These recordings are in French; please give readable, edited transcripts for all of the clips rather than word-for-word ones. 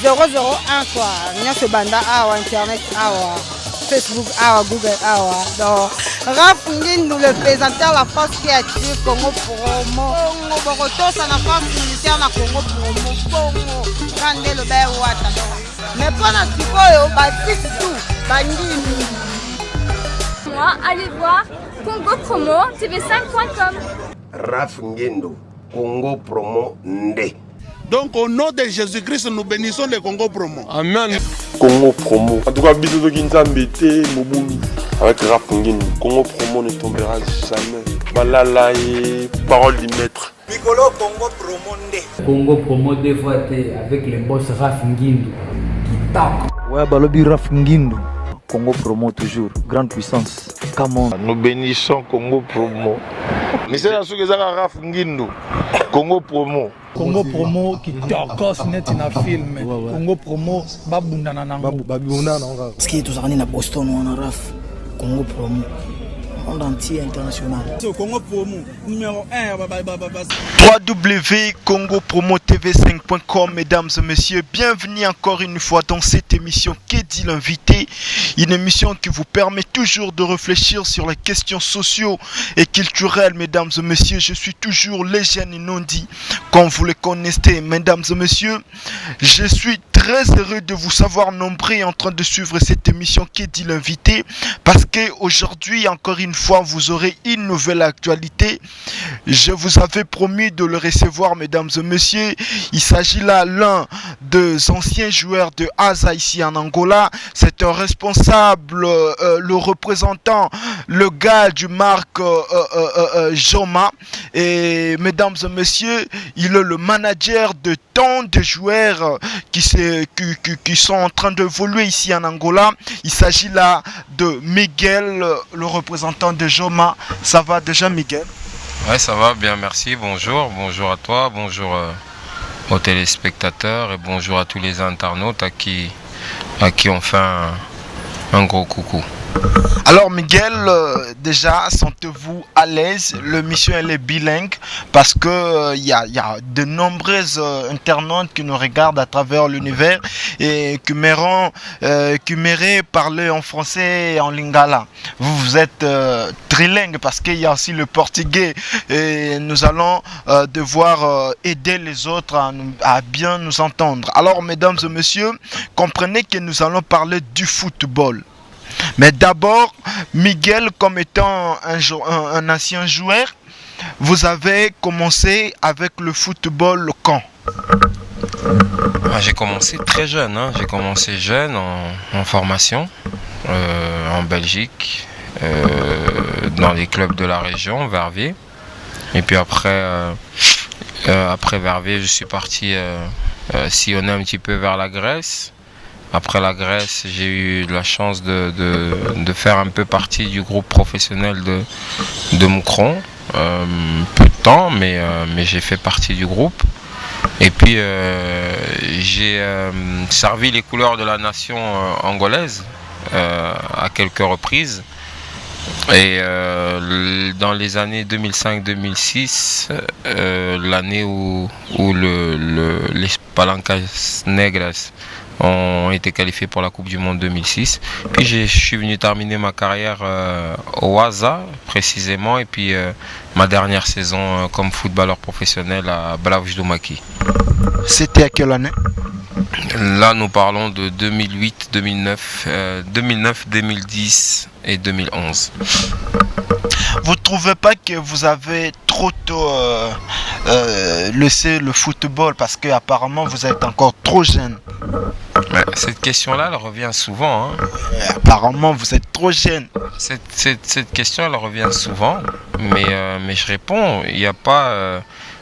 001 quoi. Nyonso banda awa internet awa. Facebook awa, Google awa. Donc Raph Ngindu, le présentateur de la force créative Congo Promo. Congo Borotosa la force militaire na Congo Promo. Congo Grande le Bel Wata. Mais pendant ce temps, Baptiste tout, Bangini. Moi, allez voir Congo Promo tv5.com. Raph Ngindu, Congo Promo Nde. Donc au nom de Jésus-Christ, nous bénissons le Congo Promo. Amen. Congo Promo. En tout cas, bisous de Kinzambete, Moboulou. Avec Raph Ngindu, Congo Promo ne tombera jamais. Balala et parole du maître. Piccolo Congo Promo Nde. Congo Promo deux fois avec les boss Raph Ngindu. Qui tape. Ouais, Balobi Raph Ngindu. Congo Promo toujours. Grande puissance. Come on. Nous bénissons Congo Promo. Monsieur Raph Ngindu. Congo Promo. Congo Promo qui torcos net na film. Congo Promo babundana nango. Parce que tous années na Boston on a Raph. Congo Promo. Monde entier international. Congo Promo numéro 1 www.congopromotv5.com. Mesdames et messieurs, bienvenue encore une fois dans cette émission Qu'est dit l'invité, une émission qui vous permet toujours de réfléchir sur les questions sociaux et culturelles. Mesdames et messieurs, je suis toujours Légène Inondi, comme vous le connaissez. Mesdames et messieurs, je suis très heureux de vous savoir nombreux en train de suivre cette émission Qu'est dit l'invité, parce qu'aujourd'hui, encore une fois, vous aurez une nouvelle actualité. Je vous avais promis de le recevoir, mesdames et messieurs. Il s'agit là l'un des anciens joueurs de Asa ici en Angola. C'est un responsable, le représentant, le gars du marque Joma. Et mesdames et messieurs, il est le manager de tant de joueurs qui sont en train d'évoluer ici en Angola. Il s'agit là de Miguel, le représentant de Joma. Ça va déjà, Miguel? Ouais, ça va bien, merci. Bonjour à toi, bonjour aux téléspectateurs et bonjour à tous les internautes à qui on fait un gros coucou. Alors Miguel, déjà sentez-vous à l'aise, l'émission elle est bilingue parce que y a de nombreuses internautes qui nous regardent à travers l'univers et qui m'aimeraient parler en français et en lingala. Vous êtes trilingue parce qu'il y a aussi le portugais et nous allons devoir aider les autres à bien nous entendre. Alors mesdames et messieurs, comprenez que nous allons parler du football. Mais d'abord, Miguel, comme étant un ancien joueur, vous avez commencé avec le football quand? J'ai commencé très jeune, j'ai commencé jeune en formation en Belgique, dans les clubs de la région, Verviers. Et puis après Verviers, je suis parti sillonner un petit peu vers la Grèce. Après la Grèce, j'ai eu la chance de faire un peu partie du groupe professionnel de Moucron. Peu de temps, mais j'ai fait partie du groupe. Et puis j'ai servi les couleurs de la nation angolaise à quelques reprises. Et dans les années 2005-2006, l'année où les Palancas Negras ont été qualifiés pour la Coupe du Monde 2006. Puis je suis venu terminer ma carrière au Asa précisément, et puis ma dernière saison comme footballeur professionnel à Blavujdomaki. C'était à quelle année? Là nous parlons de 2008, 2009, 2010 et 2011. Vous ne trouvez pas que vous avez trop tôt laissé le football parce qu'apparemment vous êtes encore trop jeune? Cette question-là, elle revient souvent. Apparemment, vous êtes trop jeune. Cette question, elle revient souvent, mais je réponds, il n'y a pas...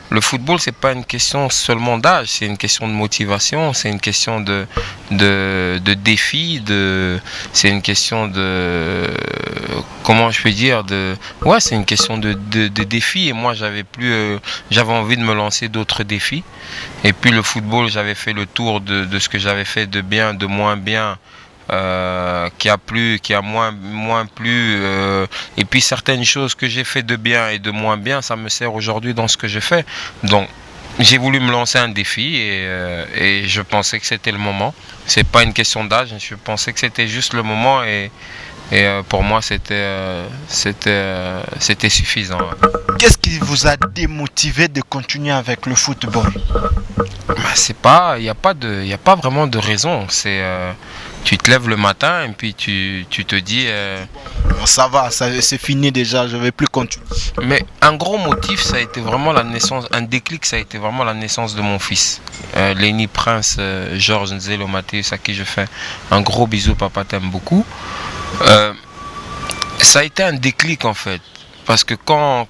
Le football, c'est pas une question seulement d'âge, c'est une question de motivation, c'est une question de défi, c'est une question de, comment je peux dire, c'est une question de défi. Et moi, j'avais envie de me lancer d'autres défis. Et puis le football, j'avais fait le tour de ce que j'avais fait de bien, de moins bien. Qui a moins plu, et puis certaines choses que j'ai fait de bien et de moins bien, ça me sert aujourd'hui dans ce que je fais. Donc j'ai voulu me lancer un défi et je pensais que c'était le moment. C'est pas une question d'âge, je pensais que c'était juste le moment et pour moi c'était suffisant. Qu'est-ce qui vous a démotivé de continuer avec le football? Il n'y a pas vraiment de raison. Tu te lèves le matin et puis tu te dis ça va, c'est fini déjà, je ne vais plus continuer. Mais un gros motif, ça a été vraiment la naissance, un déclic, ça a été vraiment la naissance de mon fils. Lenny Prince, Georges Nzelo Mathéus, à qui je fais un gros bisou, papa t'aime beaucoup. Ça a été un déclic en fait. Parce que quand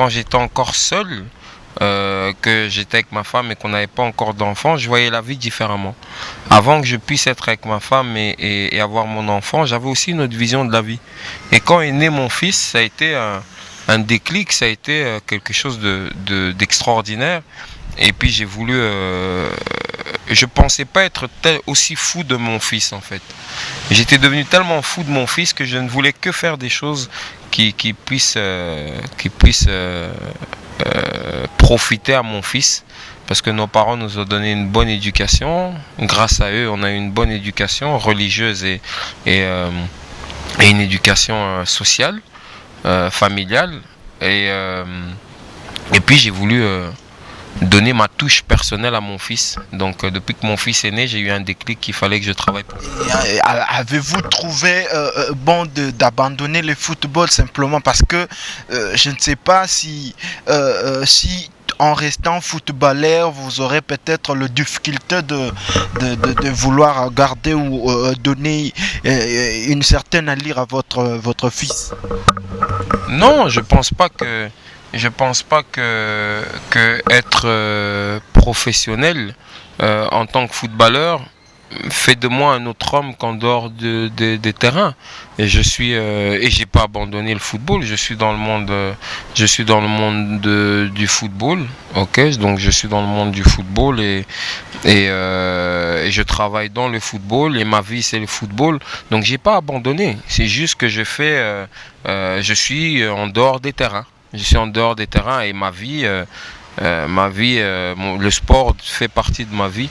j'étais encore seul, que j'étais avec ma femme et qu'on n'avait pas encore d'enfant, je voyais la vie différemment. Avant que je puisse être avec ma femme et avoir mon enfant, j'avais aussi une autre vision de la vie. Et quand est né mon fils, ça a été un déclic, ça a été quelque chose d'extraordinaire. Et puis j'ai voulu... je pensais pas être aussi fou de mon fils en fait. J'étais devenu tellement fou de mon fils que je ne voulais que faire des choses qui puissent profiter à mon fils, parce que nos parents nous ont donné une bonne éducation. Grâce à eux, on a eu une bonne éducation religieuse et une éducation sociale, familiale. Et puis j'ai voulu donner ma touche personnelle à mon fils. Donc depuis que mon fils est né, j'ai eu un déclic qu'il fallait que je travaille pour. Avez-vous trouvé bon d'abandonner le football simplement parce que je ne sais pas si en restant footballeur, vous aurez peut-être la difficulté de vouloir garder ou donner une certaine allure à votre fils? Non, je pense pas que être professionnel en tant que footballeur fait de moi un autre homme qu'en dehors des terrains. Et j'ai pas abandonné le football. Je suis dans le monde du football. Ok, donc je suis dans le monde du football et je travaille dans le football et ma vie c'est le football. Donc j'ai pas abandonné. C'est juste que je suis en dehors des terrains. Je suis en dehors des terrains et ma vie, le sport fait partie de ma vie.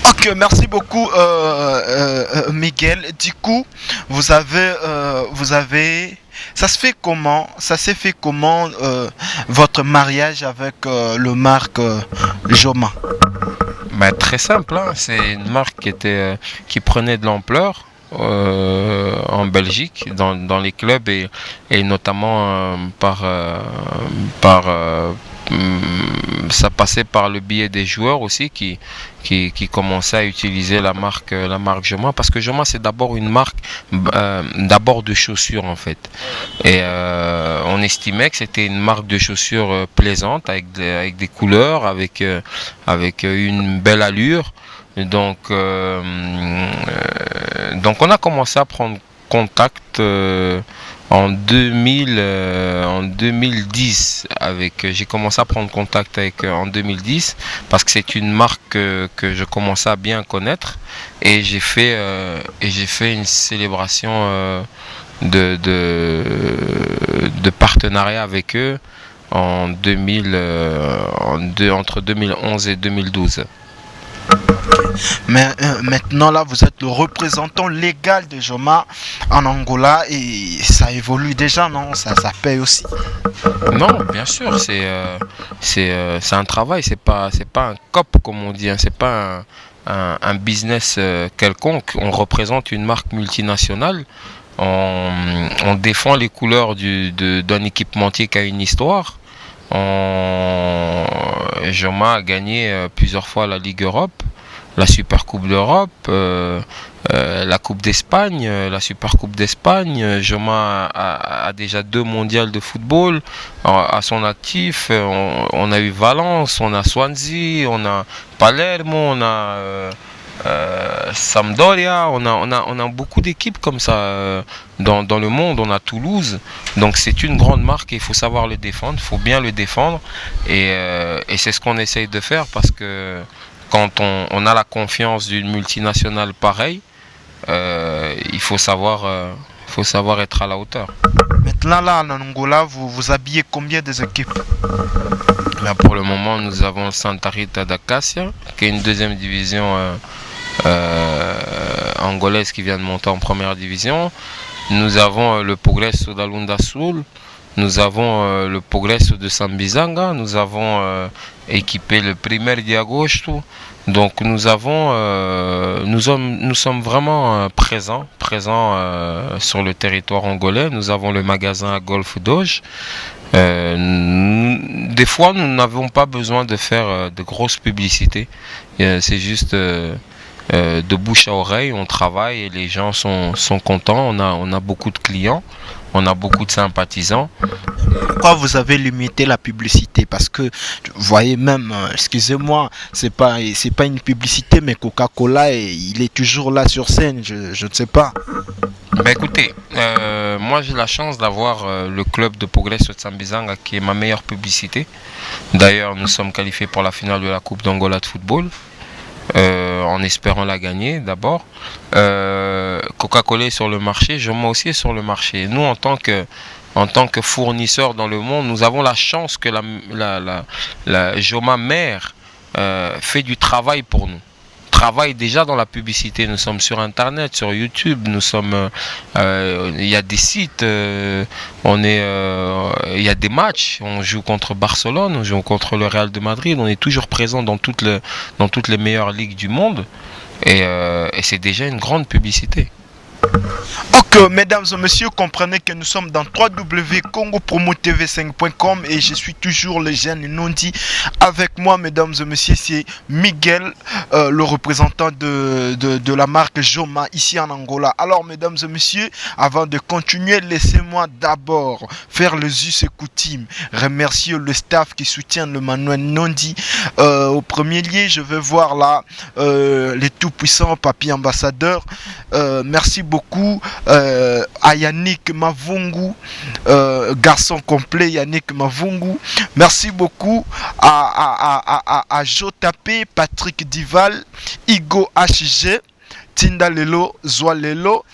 Ok, merci beaucoup Miguel. Du coup, vous avez, ça s'est fait comment votre mariage avec le marque Joma? Très simple, hein. C'est une marque qui prenait de l'ampleur. En Belgique, dans les clubs et notamment ça passait par le biais des joueurs aussi qui commençaient à utiliser la marque Joma, parce que Joma c'est d'abord une marque d'abord de chaussures en fait, et on estimait que c'était une marque de chaussures plaisante avec des couleurs, avec une belle allure. Donc on a commencé à prendre contact en 2010 j'ai commencé à prendre contact en 2010 parce que c'est une marque que je commençais à bien connaître, et j'ai fait une célébration de partenariat avec eux entre 2011 et 2012. Mais maintenant là vous êtes le représentant légal de Joma en Angola, et ça évolue déjà, non? Ça paye aussi? Non, bien sûr, c'est un travail, c'est pas un cop comme on dit, hein, c'est pas un business quelconque. On représente une marque multinationale, on défend les couleurs d'un équipementier qui a une histoire. Joma a gagné plusieurs fois la Ligue Europe, la Super Coupe d'Europe, la Coupe d'Espagne, la Super Coupe d'Espagne. Joma a déjà 2 mondiales de football à son actif. On a eu Valence, on a Swansea, on a Palermo, on a Sampdoria, on a beaucoup d'équipes comme ça dans le monde. On a Toulouse, donc c'est une grande marque et il faut savoir le défendre, il faut bien le défendre, et c'est ce qu'on essaye de faire, parce que quand on a la confiance d'une multinationale pareille, il faut savoir être à la hauteur. Maintenant là en Angola, vous habillez combien des équipes? Là, pour le moment, nous avons Santa Rita d'Acacia, qui est une deuxième division angolaise qui vient de monter en première division. Nous avons le Progresso d'Alunda Sul. Nous avons le Progresso de Sambizanga. Nous avons équipé le Primer de Agosto. Donc nous sommes vraiment présents sur le territoire angolais. Nous avons le magasin à Golf Doge. Des fois, nous n'avons pas besoin de faire de grosses publicités. C'est juste de bouche à oreille, on travaille et les gens sont contents. On a beaucoup de clients, on a beaucoup de sympathisants. Pourquoi vous avez limité la publicité? Parce que vous voyez même, excusez-moi, c'est pas une publicité, mais Coca-Cola, il est toujours là sur scène. Je ne sais pas. Ben écoutez, moi j'ai la chance d'avoir le club de Progresso de Sambizanga qui est ma meilleure publicité. D'ailleurs, nous sommes qualifiés pour la finale de la Coupe d'Angola de football. En espérant la gagner d'abord. Coca-Cola est sur le marché, Joma aussi est sur le marché. Nous, en tant que fournisseurs dans le monde, nous avons la chance que la Joma mère fait du travail pour nous. Travaille déjà dans la publicité. Nous sommes sur Internet, sur YouTube, nous sommes, il y a des sites, il y a des matchs. On joue contre Barcelone, on joue contre le Real de Madrid. On est toujours présent dans toutes les meilleures ligues du monde, et c'est déjà une grande publicité. Ok, mesdames et messieurs, comprenez que nous sommes dans www.congopromotv5.com et je suis toujours le jeune Nondi. Avec moi, mesdames et messieurs, c'est Miguel, le représentant de la marque Joma ici en Angola. Alors, mesdames et messieurs, avant de continuer, laissez-moi d'abord faire le us et coutume, remercier le staff qui soutient le Manuel Nondi. Au premier lieu, je vais voir là les tout-puissants papiers ambassadeurs. Merci beaucoup à Yannick Mavungu, garçon complet Yannick Mavungu. Merci beaucoup à Jotapé, Patrick Dival, Igo HG, Tinda Lelo, Zoa Lelo,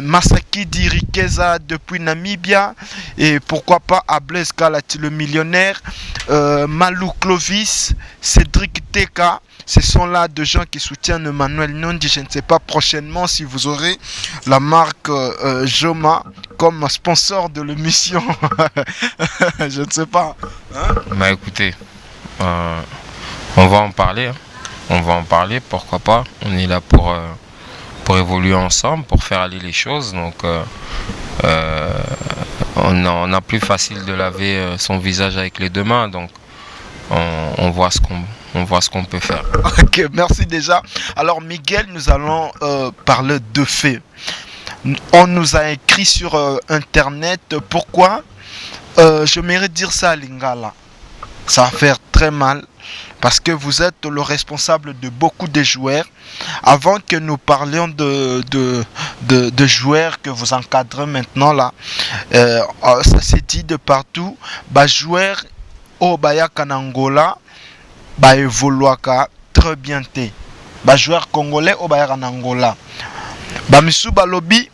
Masaki Dirikeza depuis Namibia, et pourquoi pas à Blaise Kalati le millionnaire, Malou Clovis, Cédric Teka. Ce sont là de gens qui soutiennent Manuel Nondi. Je ne sais pas prochainement si vous aurez la marque Joma comme sponsor de l'émission. Je ne sais pas. Hein? Bah écoutez, on va en parler. Hein. On va en parler, pourquoi pas. On est là pour évoluer ensemble, pour faire aller les choses. Donc on a plus facile de laver son visage avec les deux mains. Donc on voit ce qu'on peut faire. Ok, merci déjà. Alors Miguel, nous allons parler de faits. On nous a écrit sur internet. Pourquoi je mérite dire ça à Lingala. Ça va faire très mal. Parce que vous êtes le responsable de beaucoup de joueurs. Avant que nous parlions de joueurs que vous encadrez maintenant là, ça s'est dit de partout. Joueurs au Bayaka en Angola, évoluaka très bien. Joueurs congolais au Bayaka en Angola. Misu balobi.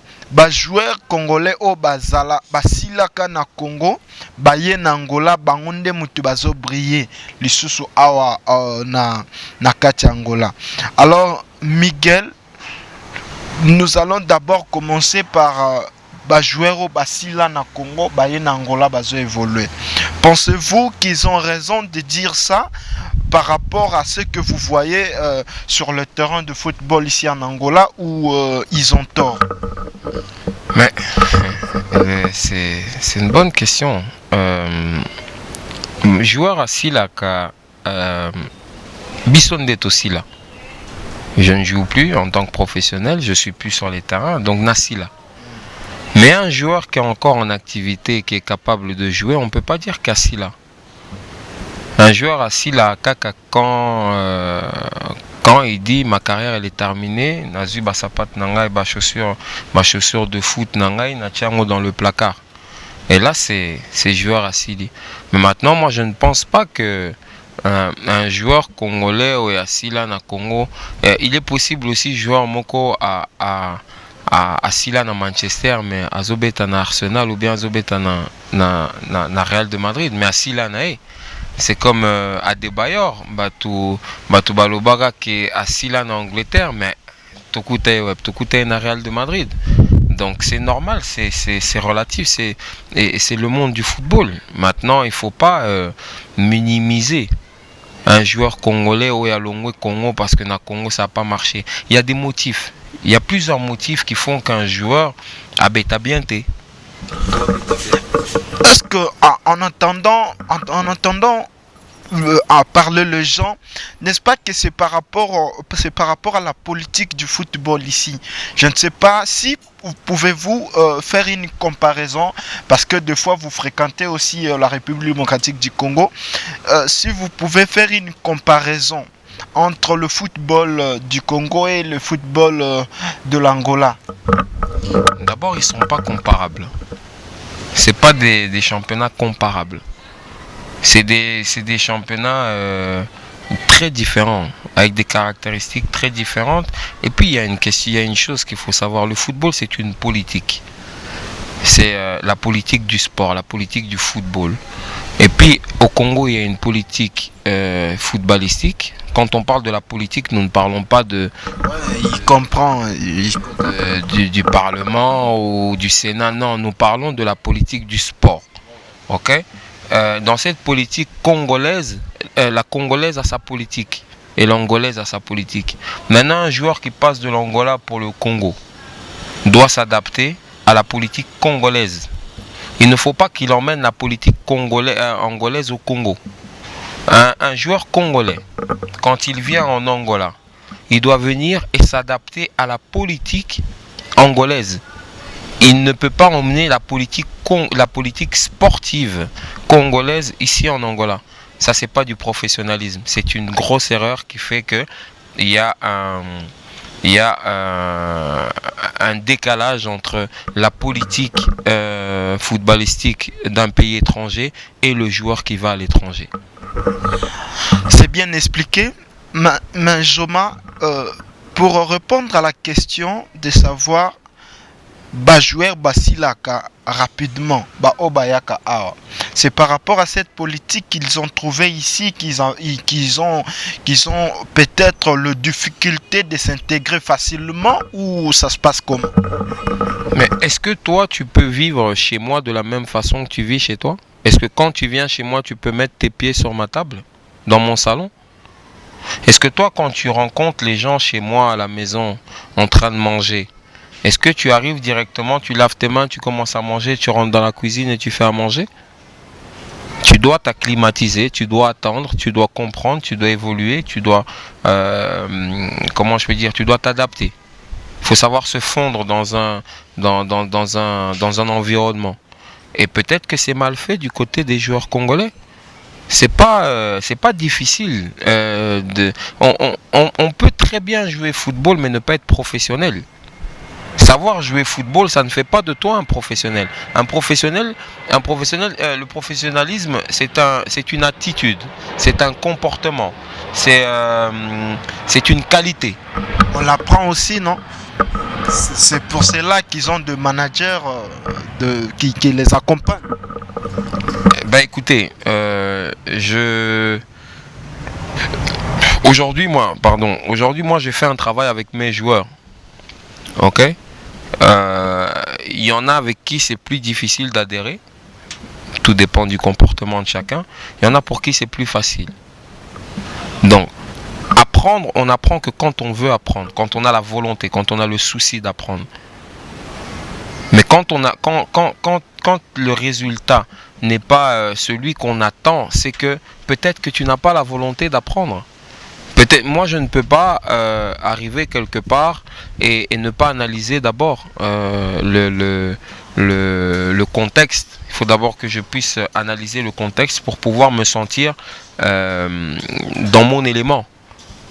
Joueurs congolais au bazala basilaka na Congo baye na Angola bangonde mutu bazo briller lisusu awa na kati Angola. Alors Miguel, nous allons d'abord commencer par joueurs au basila na Congo baye na Angola bazo évoluer. Pensez-vous qu'ils ont raison de dire ça par rapport à ce que vous voyez sur le terrain de football ici en Angola, ou ils ont tort? Mais c'est une bonne question. Joueur à Silaka, Bissondet aussi là. Je ne joue plus en tant que professionnel, je suis plus sur les terrains, donc Nassila. Mais un joueur qui est encore en activité, qui est capable de jouer, on ne peut pas dire qu'Assila. Un joueur assis là, quand il dit ma carrière elle est terminée, nazu basapat nangai ba chaussure de foot nangai na tiango dans le placard. Et là c'est joueur assis. Mais maintenant moi je ne pense pas que un joueur congolais ou assis là na Congo, il est possible aussi joueur moko à à Silan à Manchester, mais à Zobeta à Arsenal ou bien à Zobeta na Real de Madrid, mais à Silan c'est comme à Debayor, Batu Balobaga qui est à Silan en Angleterre, mais Tokute na Real de Madrid. Donc c'est normal, c'est relatif, et c'est le monde du football. Maintenant, il ne faut pas minimiser un joueur congolais ou à Longwe Congo parce que na Congo ça n'a pas marché. Il y a des motifs. Il y a plusieurs motifs qui font qu'un joueur a bien été. Est-ce que en entendant à parler les gens, n'est-ce pas que c'est par rapport à la politique du football ici? Je ne sais pas si pouvez-vous faire une comparaison, parce que des fois vous fréquentez aussi la République démocratique du Congo. Si vous pouvez faire une comparaison entre le football du Congo et le football de l'Angola. D'abord, ils ne sont pas comparables. C'est pas des championnats comparables. C'est des championnats très différents, avec des caractéristiques très différentes. Et puis il y a une chose qu'il faut savoir, le football c'est une politique. C'est la politique du sport, la politique du football. Et puis au Congo il y a une politique footballistique. Quand on parle de la politique, nous ne parlons pas de du Parlement ou du Sénat, non, nous parlons de la politique du sport. Ok? Dans cette politique congolaise, la Congolaise a sa politique et l'Angolaise a sa politique. Maintenant, un joueur qui passe de l'Angola pour le Congo doit s'adapter à la politique congolaise. Il ne faut pas qu'il emmène la politique angolaise au Congo. Un joueur congolais, quand il vient en Angola, il doit venir et s'adapter à la politique angolaise. Il ne peut pas emmener la politique sportive congolaise ici en Angola. Ça, c'est pas du professionnalisme. C'est une grosse erreur qui fait que il y a un décalage entre la politique footballistique d'un pays étranger et le joueur qui va à l'étranger. C'est bien expliqué. Mais Joma, pour répondre à la question de savoir joueur basilaka rapidement obayaka awa, c'est par rapport à cette politique qu'ils ont trouvé ici qu'ils ont peut-être la difficulté de s'intégrer facilement, ou ça se passe comment? Mais est-ce que toi tu peux vivre chez moi de la même façon que tu vis chez toi? Est-ce que quand tu viens chez moi tu peux mettre tes pieds sur ma table dans mon salon? Est-ce que toi quand tu rencontres les gens chez moi à la maison en train de manger, est-ce que tu arrives directement, tu laves tes mains, tu commences à manger, tu rentres dans la cuisine et tu fais à manger? Tu dois t'acclimatiser, tu dois attendre, tu dois comprendre, tu dois évoluer, tu dois, tu dois t'adapter. Il faut savoir se fondre dans un environnement. Et peut-être que c'est mal fait du côté des joueurs congolais. C'est pas difficile. On peut très bien jouer football mais ne pas être professionnel. Savoir jouer football, ça ne fait pas de toi un professionnel. Le professionnalisme, c'est une attitude, c'est un comportement, c'est une qualité. On l'apprend aussi, non? C'est pour cela qu'ils ont des managers qui les accompagnent. Écoutez, aujourd'hui, moi, j'ai fait un travail avec mes joueurs. Ok, il y en a avec qui c'est plus difficile d'adhérer. Tout dépend du comportement de chacun. Il y en a pour qui c'est plus facile. Donc, apprendre, on apprend que quand on veut apprendre, quand on a la volonté, quand on a le souci d'apprendre. Mais quand le résultat n'est pas celui qu'on attend, c'est que peut-être que tu n'as pas la volonté d'apprendre. Peut-être, moi je ne peux pas arriver quelque part et ne pas analyser d'abord le contexte. Il faut d'abord que je puisse analyser le contexte pour pouvoir me sentir dans mon élément.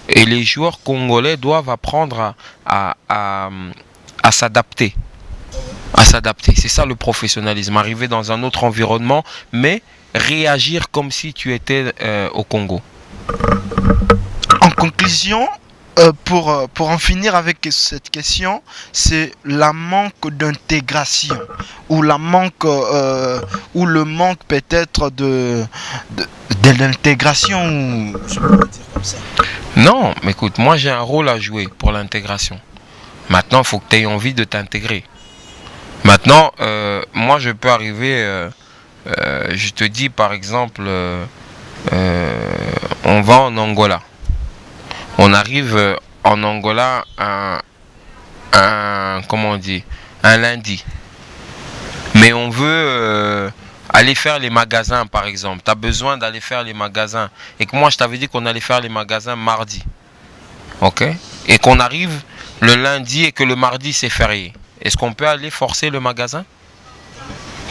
Et les joueurs congolais doivent apprendre à s'adapter. À s'adapter. C'est ça le professionnalisme. Arriver dans un autre environnement, mais réagir comme si tu étais au Congo. En conclusion, pour en finir avec cette question, c'est la manque d'intégration ou le manque peut-être de l'intégration. Je peux dire comme ça. Non, mais écoute, moi j'ai un rôle à jouer pour l'intégration. Maintenant, il faut que tu aies envie de t'intégrer. Maintenant, moi je peux arriver, je te dis par exemple, on va en Angola. On arrive en Angola comment on dit, un lundi. Mais on veut aller faire les magasins par exemple. Tu as besoin d'aller faire les magasins. Et que moi je t'avais dit qu'on allait faire les magasins mardi. Ok? Et qu'on arrive le lundi et que le mardi c'est férié. Est-ce qu'on peut aller forcer le magasin?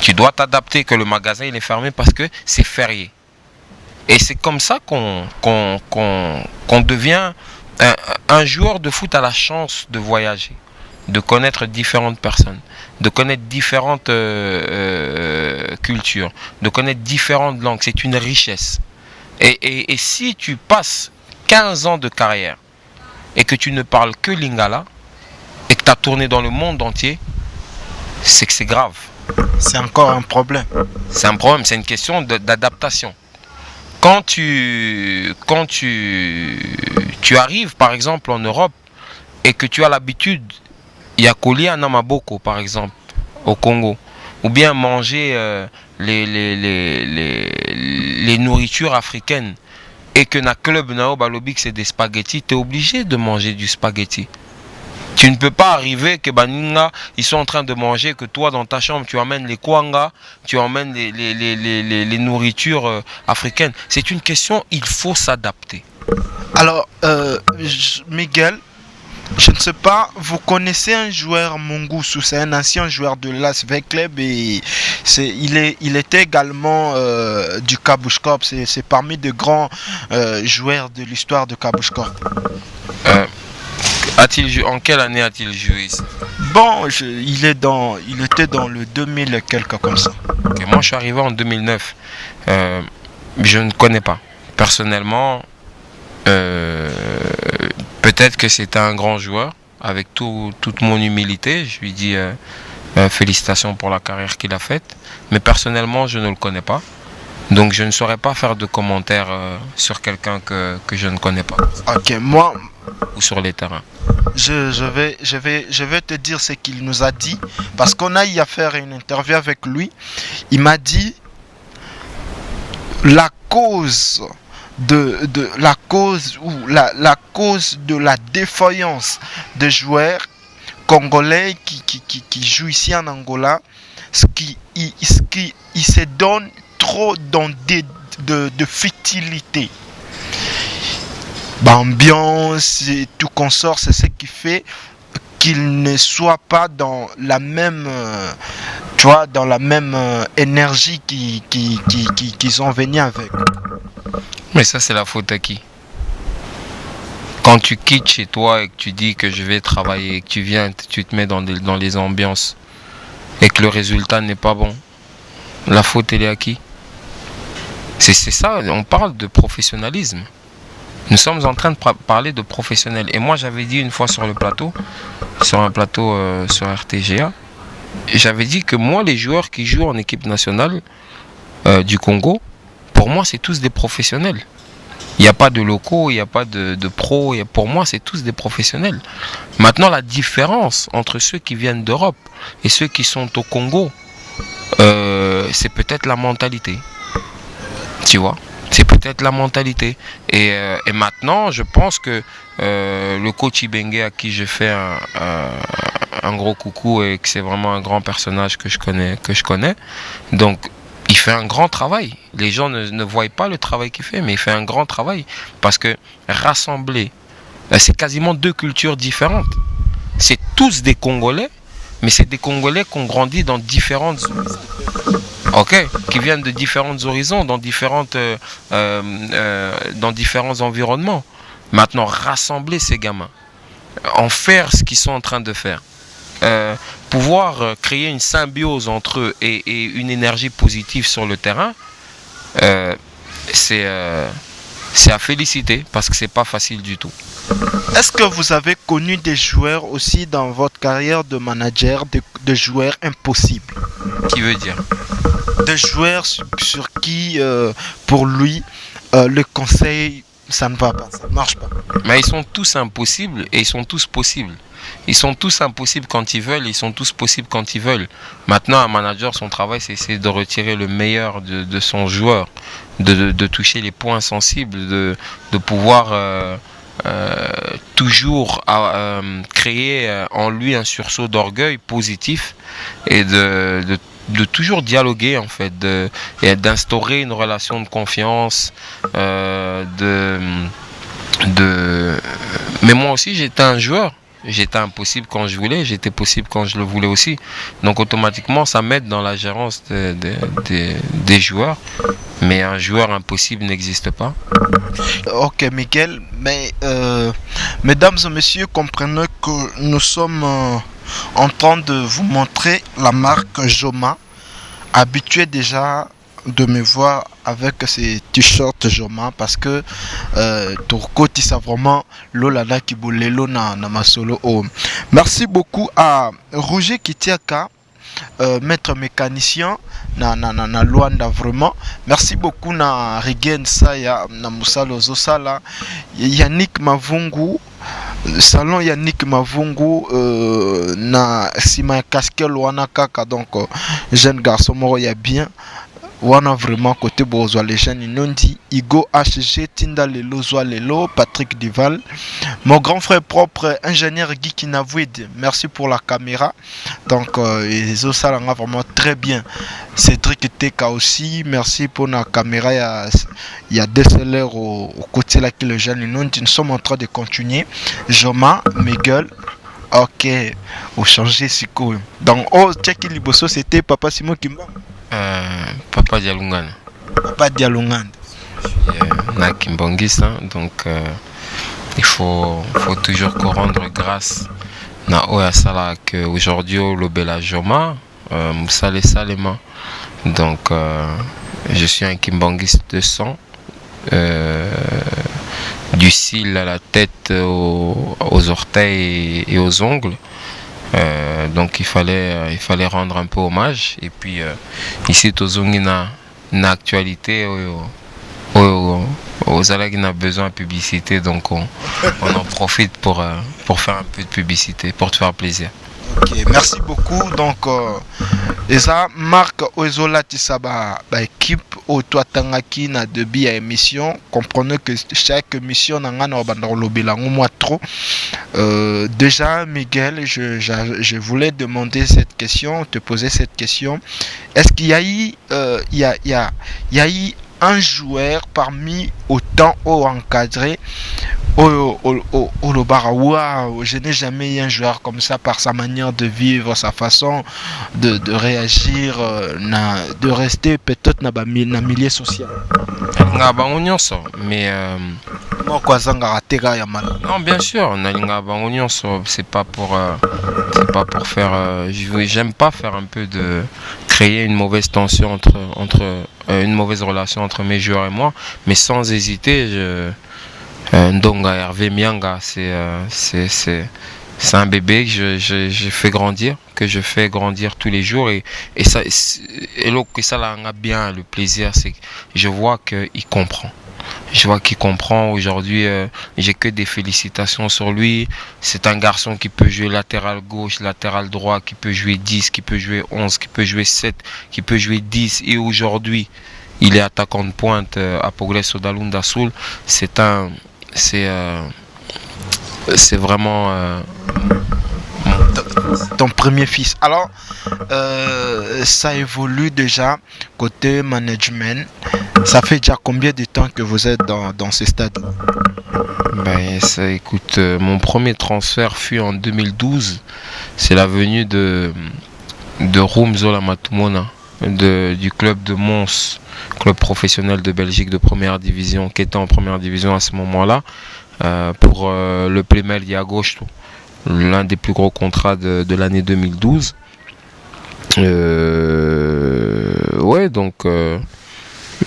Tu dois t'adapter que le magasin il est fermé parce que c'est férié. Et c'est comme ça qu'on devient un joueur de foot a la chance de voyager, de connaître différentes personnes, de connaître différentes cultures, de connaître différentes langues. C'est une richesse. Et si tu passes 15 ans de carrière et que tu ne parles que lingala et que tu as tourné dans le monde entier, c'est que c'est grave. C'est encore un problème. C'est un problème, c'est une question d'adaptation. Quand tu arrives par exemple en Europe et que tu as l'habitude, il y a Kolia Namaboko par exemple au Congo, ou bien manger les nourritures africaines et que na club nao balobik c'est des spaghettis, tu es obligé de manger du spaghetti. Tu ne peux pas arriver que Baninga, ils sont en train de manger, que toi dans ta chambre tu amènes les kwanga, tu amènes les nourritures africaines. C'est une question, il faut s'adapter. Alors, Miguel, je ne sais pas, vous connaissez un joueur Mongousou, c'est un ancien joueur de l'Asvel Club et il était également du Kabush Corp, c'est parmi de grands joueurs de l'histoire de Kabush Corp. En quelle année a-t-il joué ici? Bon, il était dans le 2000 et quelques comme ça. Okay, moi je suis arrivé en 2009. Je ne connais pas. Personnellement, peut-être que c'est un grand joueur. Avec toute mon humilité, je lui dis félicitations pour la carrière qu'il a faite. Mais personnellement, je ne le connais pas. Donc je ne saurais pas faire de commentaires sur quelqu'un que je ne connais pas. Ok, moi... Ou sur les terrains. Je vais te dire ce qu'il nous a dit. Parce qu'on a eu à faire une interview avec lui. Il m'a dit la cause de la défaillance des joueurs congolais qui jouent ici en Angola, il se donne trop de futilité. Ambiance et tout consort, c'est ce qui fait qu'ils ne soient pas dans la même énergie qu'ils ont venu avec. Mais ça c'est la faute à qui? Quand tu quittes chez toi et que tu dis que je vais travailler et que tu viens, tu te mets dans les ambiances et que le résultat n'est pas bon, la faute elle est à qui? C'est ça, on parle de professionnalisme. Nous sommes en train de parler de professionnels. Et moi, j'avais dit une fois sur un plateau sur RTGA, j'avais dit que moi, les joueurs qui jouent en équipe nationale du Congo, pour moi, c'est tous des professionnels. Il n'y a pas de locaux, il n'y a pas de pros. Pour moi, c'est tous des professionnels. Maintenant, la différence entre ceux qui viennent d'Europe et ceux qui sont au Congo, c'est peut-être la mentalité. Tu vois ? C'est peut-être la mentalité. Et maintenant, je pense que le coach Ibenge, à qui je fais un gros coucou et que c'est vraiment un grand personnage que je connais, donc il fait un grand travail. Les gens ne voient pas le travail qu'il fait, mais il fait un grand travail. Parce que rassembler, c'est quasiment deux cultures différentes. C'est tous des Congolais, mais c'est des Congolais qui ont grandi dans différentes... qui viennent de différents horizons, dans différents environnements. Maintenant, rassembler ces gamins, en faire ce qu'ils sont en train de faire, pouvoir créer une symbiose entre eux et une énergie positive sur le terrain, c'est c'est à féliciter parce que c'est pas facile du tout. Est-ce que vous avez connu des joueurs aussi dans votre carrière de manager, des joueurs impossibles? Qui veut dire? Des joueurs sur qui, pour lui, le conseil, ça ne va pas, ça ne marche pas. Mais ils sont tous impossibles et ils sont tous possibles. Ils sont tous impossibles quand ils veulent, ils sont tous possibles quand ils veulent. Maintenant, un manager, son travail, c'est essayer de retirer le meilleur de son joueur, de toucher les points sensibles, de pouvoir toujours créer en lui un sursaut d'orgueil positif et de toujours dialoguer en fait, et d'instaurer une relation de confiance, mais moi aussi j'étais un joueur. J'étais impossible quand je voulais, j'étais possible quand je le voulais aussi. Donc automatiquement, ça m'aide dans la gérance des joueurs. Mais un joueur impossible n'existe pas. Ok, Miguel, mais mesdames et messieurs, comprenez que nous sommes en train de vous montrer la marque Joma, habitué déjà de me voir avec ces t-shirts Joma parce que Turcoti c'est vraiment l'olala qui bolelo na masolo. Merci beaucoup à Roger Kitiaka, maître mécanicien na Luanda, vraiment. Merci beaucoup na Rigen Saya na Musalo Zosala, Yannick Mavungu, salon Yannick Mavungu na Sima Kaskel wana kaka, donc jeune garçon moro ya bien. Wana vraiment côté Bozwa les jeunes Inondi, Igo HG, Tinda Lelo, Zwa Lelo, Patrick Duval, mon grand frère propre, ingénieur Guy Kinavouid, merci pour la caméra. Donc, les autres ça vraiment très bien. Cédric Teka aussi, merci pour la caméra. Il y a des sellers au côté là qui le jeune Inondi, nous sommes en train de continuer. Joma, Miguel. Ok, au changer si cool. Donc, oh, check Liboso, c'était Papa Simon Kimba. Papa Dialungana. Papa Dialungana. Na Kimbangisa, donc il faut toujours rendre grâce na oya sala que aujourd'hui le bela Joma Moussale Salema. Donc je suis un Kimbangiste de sang, du cil à la tête aux orteils et aux ongles. Donc il fallait rendre un peu hommage. Et puis ici tozongi na actualité aux alagi n'a besoin de publicité, donc on en profite pour faire un peu de publicité, pour te faire plaisir. Ok, merci beaucoup. Donc eza Marc Ozola Tisaba équipe au Toatangaki na debi à émission. Comprenez que chaque émission n'a pas de trop. Déjà Miguel, je voulais demander cette question, te poser cette question. Est-ce qu'il y a eu il y a eu un joueur parmi autant encadré au Barawa? Je n'ai jamais eu un joueur comme ça par sa manière de vivre, sa façon de réagir, de rester peut-être dans le milieu social. Mais non, bien sûr, c'est pas pour faire. J'aime pas faire un peu de créer une mauvaise tension entre une mauvaise relation entre mes joueurs et moi, mais sans hésiter, Ndonga Hervé Mianga, c'est un bébé que je fais grandir, tous les jours, et ça l'a bien. Le plaisir, c'est que je vois qu'il comprend. Aujourd'hui, j'ai que des félicitations sur lui. C'est un garçon qui peut jouer latéral gauche, latéral droit, qui peut jouer 10, qui peut jouer 11, qui peut jouer 7, qui peut jouer 10. Et aujourd'hui, il est attaquant de pointe à Progresso d'Alunda Sul. C'est vraiment ton premier fils. Alors, ça évolue déjà côté management. Ça fait déjà combien de temps que vous êtes dans ce stade? Écoute, mon premier transfert fut en 2012. C'est la venue de Rumzola Matumona du club de Mons, club professionnel de Belgique de première division, qui était en première division à ce moment-là, pour le Plemel Diagosto, l'un des plus gros contrats de l'année 2012. Ouais, donc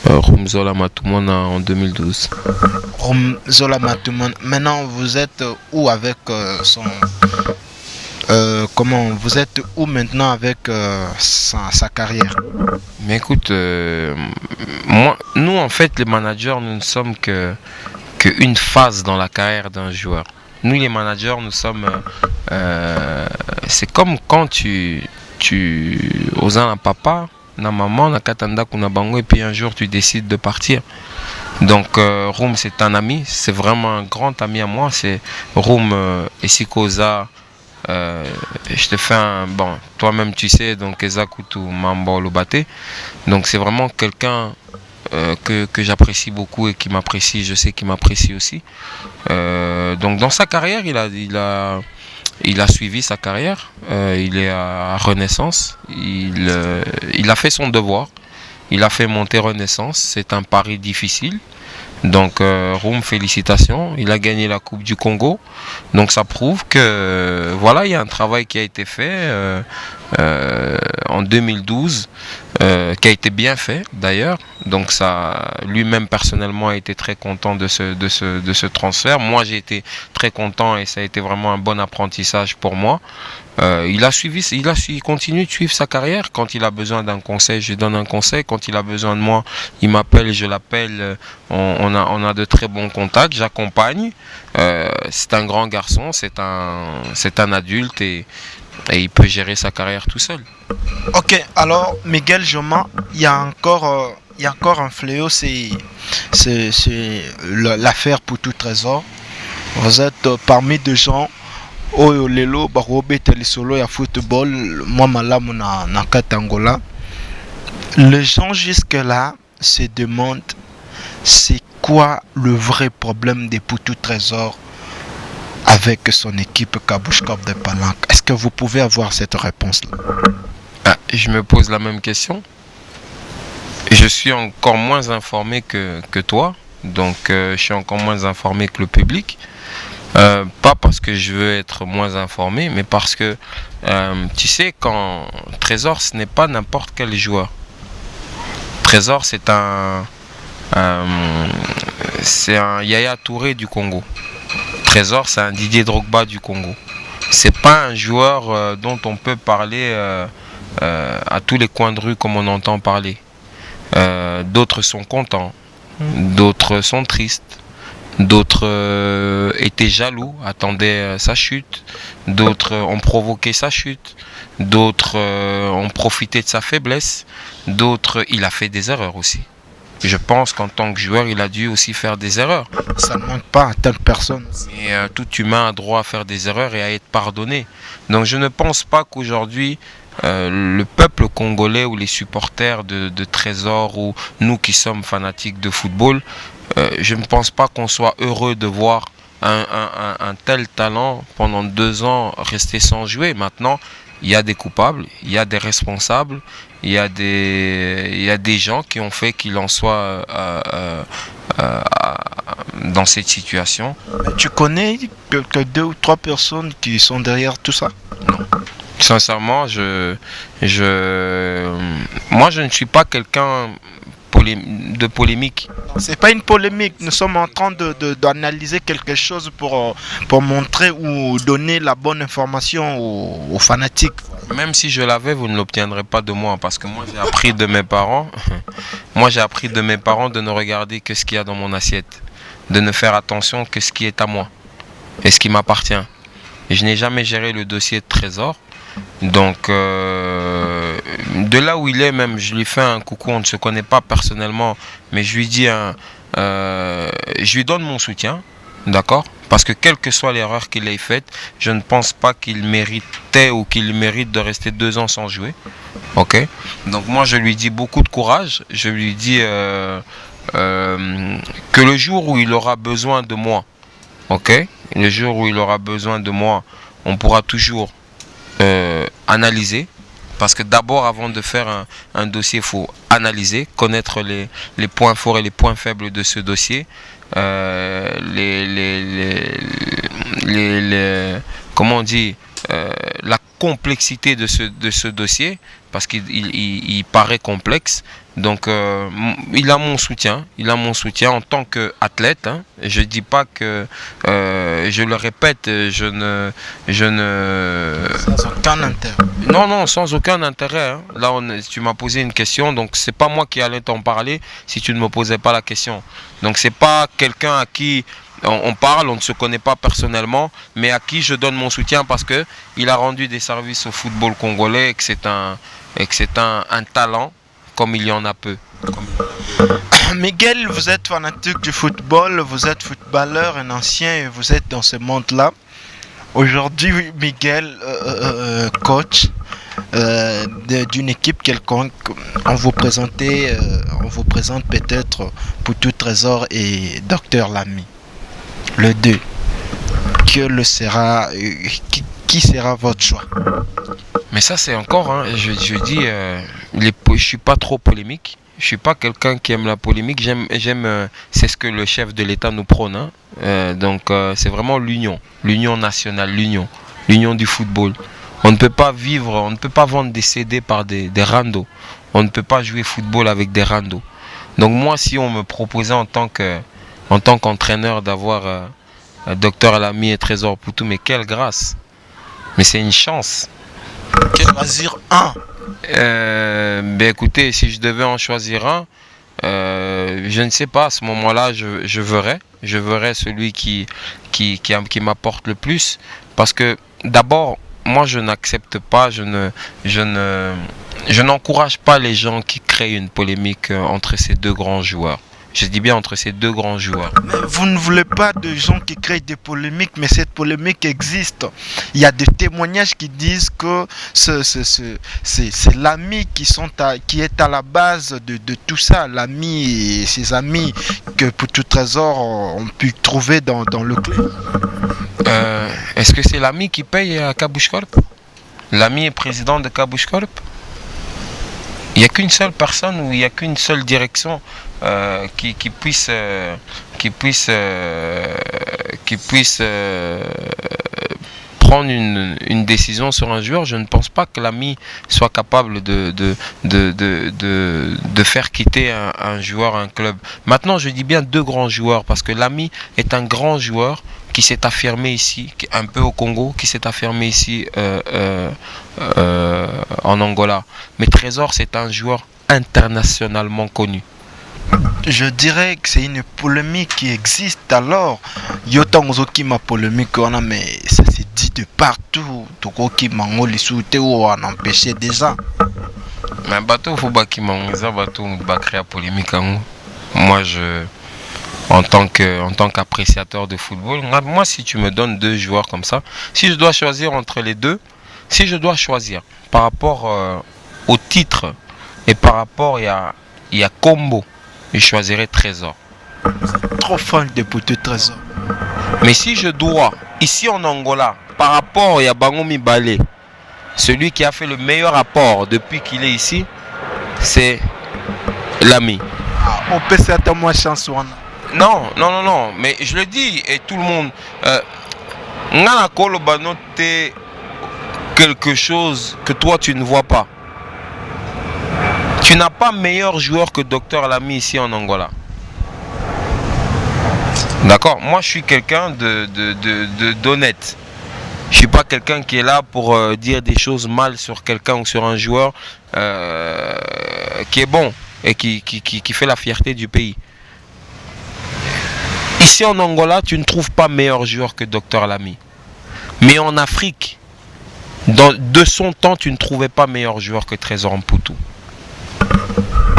Roum Zola Matumona en 2012. Roum Zola Matumona. Maintenant, vous êtes où avec son... comment vous êtes où maintenant avec sa carrière? Mais écoute, nous en fait les managers, nous ne sommes qu'une phase dans la carrière d'un joueur. Nous les managers, nous sommes... c'est comme quand tu oses un papa, na maman, na katanda kuna bango, et puis un jour tu décides de partir. Donc Roum c'est un ami, c'est vraiment un grand ami à moi. C'est Roum Esikoza. Je te fais un... Bon, toi-même tu sais, donc Ezakutu Mambo Lobate. Donc c'est vraiment quelqu'un que j'apprécie beaucoup et qui m'apprécie, je sais qu'il m'apprécie aussi. Donc dans sa carrière, il a suivi sa carrière, il est à Renaissance, il a fait son devoir, il a fait monter Renaissance, c'est un pari difficile. Donc Roum, félicitations, il a gagné la Coupe du Congo. Donc ça prouve que voilà, il y a un travail qui a été fait en 2012, qui a été bien fait d'ailleurs. Donc ça, lui-même personnellement a été très content de ce transfert. Moi j'ai été très content et ça a été vraiment un bon apprentissage pour moi. Il continue de suivre sa carrière. Quand il a besoin d'un conseil, je lui donne un conseil. Quand il a besoin de moi, il m'appelle, je l'appelle. On a de très bons contacts. J'accompagne. C'est un grand garçon, c'est un adulte et il peut gérer sa carrière tout seul. Ok, alors Miguel Joma, il y a encore un fléau, c'est l'affaire Poutou Trésor. Vous êtes parmi des gens oyo lelo bakobeteli solo ya football moi malamu na Katangola. Les gens jusque là se demandent c'est quoi le vrai problème des Poutou Trésor avec son équipe Kabouche Cup de Palanque. Est-ce que vous pouvez avoir cette réponse-là? Je me pose la même question. Je suis encore moins informé que toi, donc je suis encore moins informé que le public. Pas parce que je veux être moins informé, mais parce que tu sais, quand Trésor, ce n'est pas n'importe quel joueur. Trésor, c'est un Yaya Touré du Congo. Trésor, c'est un Didier Drogba du Congo. C'est pas un joueur dont on peut parler à tous les coins de rue comme on entend parler. D'autres sont contents, d'autres sont tristes. D'autres étaient jaloux, attendaient sa chute. D'autres ont provoqué sa chute. D'autres ont profité de sa faiblesse. D'autres, il a fait des erreurs aussi. Je pense qu'en tant que joueur, il a dû aussi faire des erreurs. Ça ne manque pas à telle personne. Et tout humain a droit à faire des erreurs et à être pardonné. Donc je ne pense pas qu'aujourd'hui, le peuple congolais ou les supporters de Trésor ou nous qui sommes fanatiques de football, je ne pense pas qu'on soit heureux de voir un tel talent pendant 2 ans rester sans jouer. Maintenant, il y a des coupables, il y a des responsables, il y a des gens qui ont fait qu'il en soit dans cette situation. Mais tu connais que 2 ou 3 personnes qui sont derrière tout ça? Non. Sincèrement, moi je ne suis pas quelqu'un de polémique. C'est pas une polémique, nous sommes en train d'analyser quelque chose pour montrer ou donner la bonne information aux fanatiques. Même si je l'avais, vous ne l'obtiendrez pas de moi, parce que moi j'ai appris de mes parents de ne regarder que ce qu'il y a dans mon assiette, de ne faire attention que ce qui est à moi et ce qui m'appartient. Et je n'ai jamais géré le dossier de Trésor. Donc de là où il est, même je lui fais un coucou, on ne se connaît pas personnellement, mais je lui dis je lui donne mon soutien, d'accord, parce que quelle que soit l'erreur qu'il ait faite, je ne pense pas qu'il méritait ou qu'il mérite de rester 2 ans sans jouer. Ok, donc moi je lui dis beaucoup de courage, je lui dis que le jour où il aura besoin de moi, ok, le jour où il aura besoin de moi, on pourra toujours analyser, parce que d'abord, avant de faire un dossier, il faut analyser, connaître les points forts et les points faibles de ce dossier, comment on dit, la complexité de ce dossier, parce qu'il paraît complexe. Donc il a mon soutien en tant qu'athlète. Hein. Je dis pas que, je le répète, je ne sans aucun intérêt. Non, sans aucun intérêt. Hein. Là, tu m'as posé une question, donc c'est pas moi qui allais t'en parler si tu ne me posais pas la question. Donc c'est pas quelqu'un à qui on parle, on ne se connaît pas personnellement, mais à qui je donne mon soutien parce que il a rendu des services au football congolais et que c'est un talent comme il y en a peu. Miguel, vous êtes fanatique du football, vous êtes footballeur, un ancien, et vous êtes dans ce monde-là. Aujourd'hui, Miguel, coach d'une équipe quelconque, on vous présente peut-être Poutou Trésor et Docteur Lamy. Le 2. Qui sera votre choix? Mais ça c'est encore, hein, je dis, je suis pas trop polémique. Je suis pas quelqu'un qui aime la polémique. J'aime, c'est ce que le chef de l'État nous prône. Hein. Donc c'est vraiment l'union nationale, l'union du football. On ne peut pas vivre, on ne peut pas vendre des CD par des randos. On ne peut pas jouer football avec des randos. Donc moi, si on me proposait en tant qu'entraîneur d'avoir Docteur Lamy et Trésor Poutou, mais quelle grâce! Mais c'est une chance. Choisir un. Ben écoutez, si je devais en choisir un, je ne sais pas, à ce moment-là, je verrais celui qui m'apporte le plus. Parce que d'abord, moi je n'accepte pas, je n'encourage pas les gens qui créent une polémique entre ces deux grands joueurs. Je dis bien entre ces deux grands joueurs. Mais vous ne voulez pas de gens qui créent des polémiques, mais cette polémique existe. Il y a des témoignages qui disent que c'est Lamy qui est à la base de tout ça. Lamy et ses amis que Poutou Trésor ont pu trouver dans le club. Est-ce que c'est Lamy qui paye à Kabush Corp? Lamy est président de Kabush Corp? Il n'y a qu'une seule personne ou il n'y a qu'une seule direction qui puisse prendre une décision sur un joueur. Je ne pense pas que Lamy soit capable de faire quitter un joueur, un club. Maintenant, je dis bien deux grands joueurs parce que Lamy est un grand joueur qui s'est affirmé ici, un peu au Congo, qui s'est affirmé ici en Angola. Mais Trésor, c'est un joueur internationalement connu. Je dirais que c'est une polémique qui existe alors. Yotangozoki ma polémique, on a, mais ça s'est dit de partout. Tokoki mango les souté ou on empêchait déjà. Mais bateau faut baki mango, ça bateau va créer polémique. Moi en tant qu'appréciateur de football, moi si tu me donnes deux joueurs comme ça, si je dois choisir entre les deux, si je dois choisir par rapport au titre et par rapport il y a combo, je choisirais Trésor. Trop fan de Poutou Trésor. Mais si je dois, ici en Angola, par rapport à Bangomi Balé, celui qui a fait le meilleur apport depuis qu'il est ici, c'est Lamy. On peut certainement chance. Non, mais je le dis, et tout le monde, Ngana Koloba noté quelque chose que toi tu ne vois pas. Tu n'as pas meilleur joueur que Docteur Lamy ici en Angola. D'accord? Moi je suis quelqu'un d'honnête. Je ne suis pas quelqu'un qui est là pour dire des choses mal sur quelqu'un ou sur un joueur qui est bon et qui fait la fierté du pays. Ici en Angola, tu ne trouves pas meilleur joueur que Docteur Lamy. Mais en Afrique, de son temps, tu ne trouvais pas meilleur joueur que Trésor Poutou.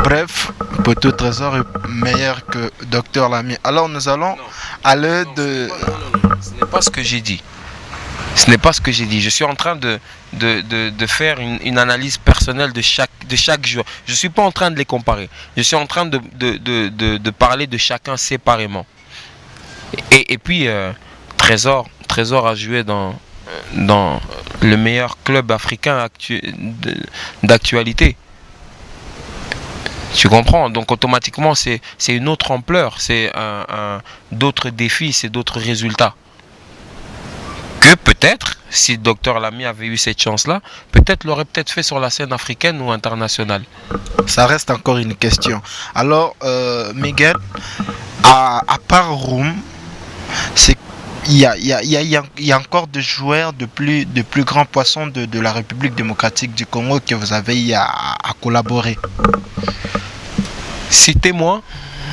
Bref, Poutou Trésor est meilleur que Docteur Lamy. Alors nous allons aller de... Non, ce n'est pas ce que j'ai dit. Ce n'est pas ce que j'ai dit. Je suis en train de faire une analyse personnelle de chaque joueur. Je ne suis pas en train de les comparer. Je suis en train de parler de chacun séparément. Et puis, Trésor a joué dans le meilleur club africain d'actualité. Tu comprends? Donc automatiquement, c'est une autre ampleur, c'est d'autres défis, c'est d'autres résultats. que peut-être, si le docteur Lamy avait eu cette chance-là, peut-être l'aurait peut-être fait sur la scène africaine ou internationale. Ça reste encore une question. Alors, Miguel, à part Roum, c'est il y a encore des joueurs de plus grands poissons de la République démocratique du Congo que vous avez eu à collaborer. Citez-moi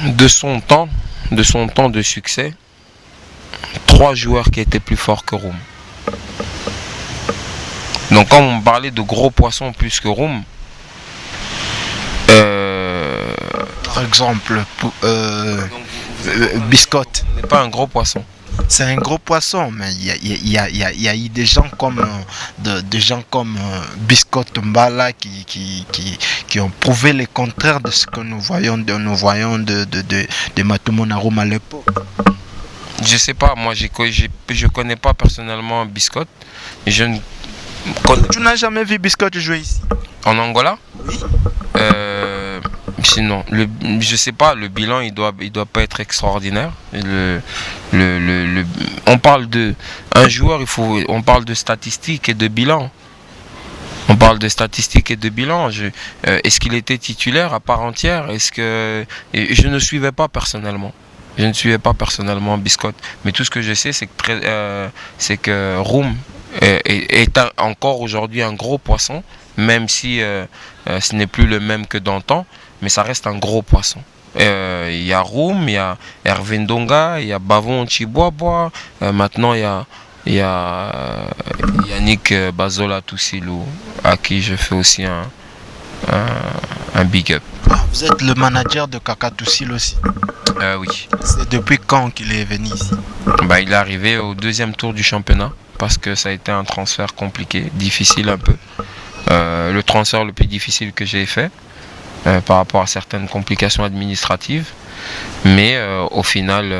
de son temps de succès, 3 joueurs qui étaient plus forts que Roum. Donc quand on parlait de gros poissons plus que Roum, par exemple, Biscotte n'est pas un gros poisson. C'est un gros poisson, mais il y a eu des gens comme Biscotte Mbala qui ont prouvé le contraire de ce que nous voyons de Matumona Roum à l'époque. Je sais pas, moi je connais pas personnellement Biscotte. Tu n'as jamais vu Biscotte jouer ici? En Angola? Oui. Sinon, je sais pas, le bilan il doit pas être extraordinaire. On parle de un joueur, on parle de statistiques et de bilan. On parle de statistiques et de bilan. Est-ce qu'il était titulaire à part entière? Je ne suivais pas personnellement. Je ne suivais pas personnellement Biscotte. Mais tout ce que je sais, c'est que Roum est encore aujourd'hui un gros poisson, même si ce n'est plus le même que d'antan, mais ça reste un gros poisson. Il y a Roum, il y a Hervé Ndonga, il y a Bavon Chiboaboa, maintenant il y a Yannick Bazola Toussilou, à qui je fais aussi un big up. Vous êtes le manager de Kaka Toussilou aussi? Oui. C'est depuis quand qu'il est venu ici? Il est arrivé au 2e tour du championnat, parce que ça a été un transfert compliqué, difficile un peu. Le transfert le plus difficile que j'ai fait, par rapport à certaines complications administratives. Mais au final,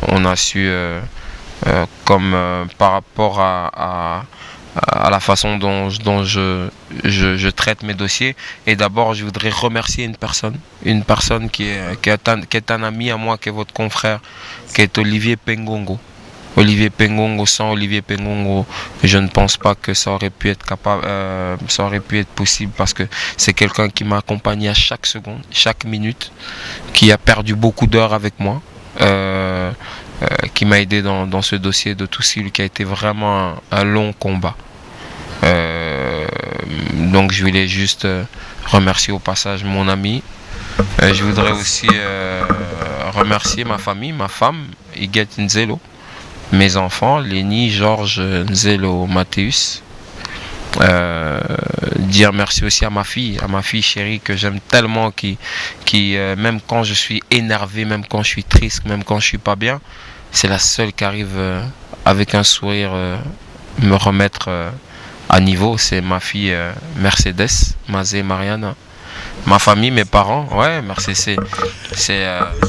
on a su, par rapport à la façon dont je traite mes dossiers. Et d'abord, je voudrais remercier une personne qui est un ami à moi, qui est votre confrère, qui est Olivier Pengongo. Olivier Pengongo, sans Olivier Pengongo, je ne pense pas que ça aurait pu être possible, parce que c'est quelqu'un qui m'a accompagné à chaque seconde, chaque minute, qui a perdu beaucoup d'heures avec moi, qui m'a aidé dans ce dossier de Toussilou, qui a été vraiment un long combat. Donc je voulais juste remercier au passage mon ami. Je voudrais aussi remercier ma famille, ma femme, Iguet Nzelo, mes enfants, Léni, Georges, Nzelo, Mathéus. Dire merci aussi à ma fille chérie que j'aime tellement, qui même quand je suis énervé, même quand je suis triste, même quand je suis pas bien, c'est la seule qui arrive avec un sourire me remettre à niveau. C'est ma fille Mercedes, Mazé Mariana. Ma famille, mes parents, ouais, Mercedes, c'est